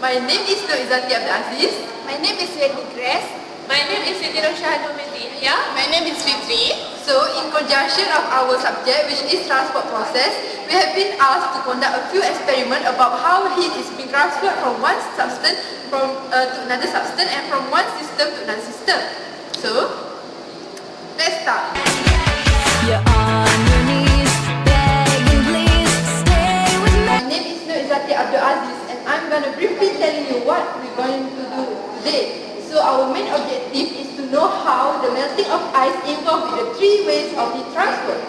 My name is Noizati Abdul Aziz. My name is Grace. My name is Siti Roshah Nometi. My name is Fitri. So, in conjunction of our subject, which is transport process, we have been asked to conduct a few experiments about how heat is being transferred from one substance to another substance and from one system to another system. So, let's start. You're on your knees, begging please stay with me. My name is Noizati Abdul Aziz and I'm going to briefly tell you what we're going to do today. So our main objective is to know how the melting of ice involves with the three ways of heat transfer.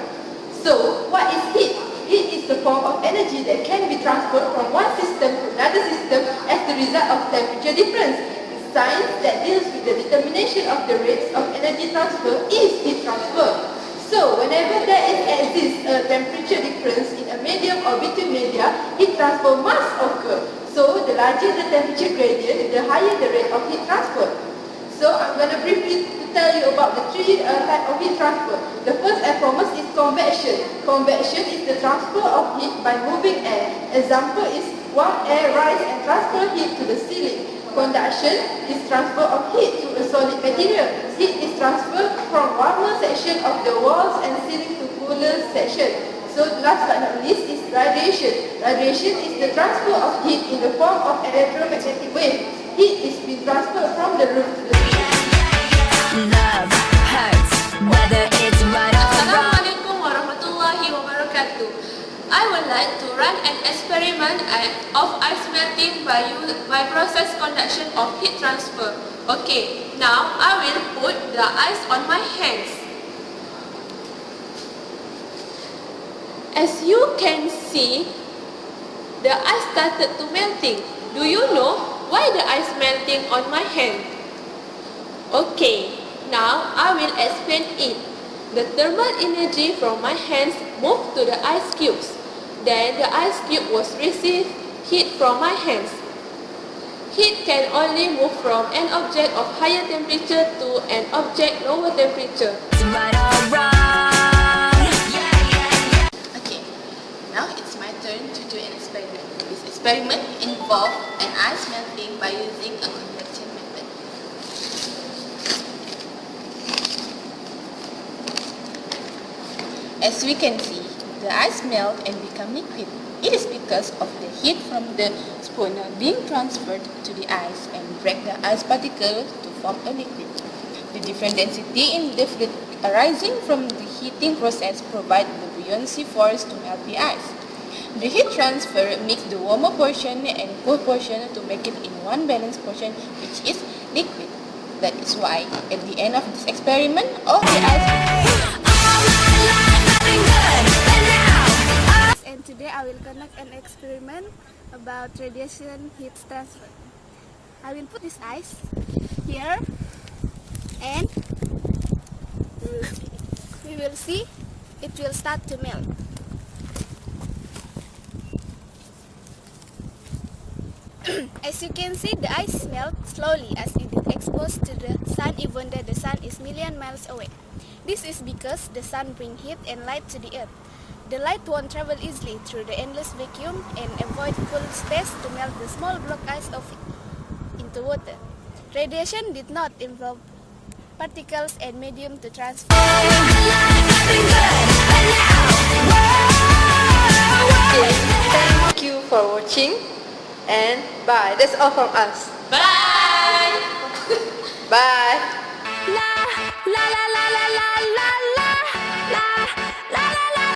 So what is heat? Heat is the form of energy that can be transferred from one system to another system as the result of temperature difference. The science that deals with the determination of the rates of energy transfer is heat transfer. So, whenever there exists a temperature difference in a medium or between media, heat transfer must occur. So, the larger the temperature gradient, the higher the rate of heat transfer. So, I'm going to briefly tell you about the three types of heat transfer. The first and foremost is convection. Convection is the transfer of heat by moving air. Example is warm air rise and transfer heat to the ceiling. Conduction is transfer of heat to a solid material. Heat is transferred from warmer section of the walls and ceiling to cooler section. So last but not least is radiation. Radiation is the transfer of heat in the form of electromagnetic wave. Heat is being transferred from the roof to the ceiling. Love hurts, whether it's right or wrong. Assalamualaikum warahmatullahi wabarakatuh. I would like to run an experiment of ice melting by process conduction of heat transfer. Okay, now I will put the ice on my hands. As you can see, the ice started to melting. Do you know why the ice melting on my hand? Okay, now I will explain it. The thermal energy from my hands moved to the ice cubes. Then the ice cube was received heat from my hands. Heat can only move from an object of higher temperature to an object lower temperature. It's right or wrong. Okay, now it's my turn to do an experiment. This experiment involves an ice melting by using a convection method. As we can see, the ice melt and become liquid. It is because of the heat from the spooner being transferred to the ice and break the ice particle to form a liquid. The different density in the fluid arising from the heating process provide the buoyancy force to melt the ice. The heat transfer makes the warmer portion and cool portion to make it in one balanced portion, which is liquid. That is why at the end of this experiment, all the ice and today I will conduct an experiment about radiation heat transfer. I will put this ice here and we will see it will start to melt. As you can see, the ice melts slowly as it is exposed to the sun even though the sun is million miles away. This is because the sun brings heat and light to the earth. The light won't travel easily through the endless vacuum and avoid cool space to melt the small block ice into water. Radiation did not involve particles and medium to transfer. Thank you for watching and bye. That's all from us. Bye! Bye. La la la la la la la la la.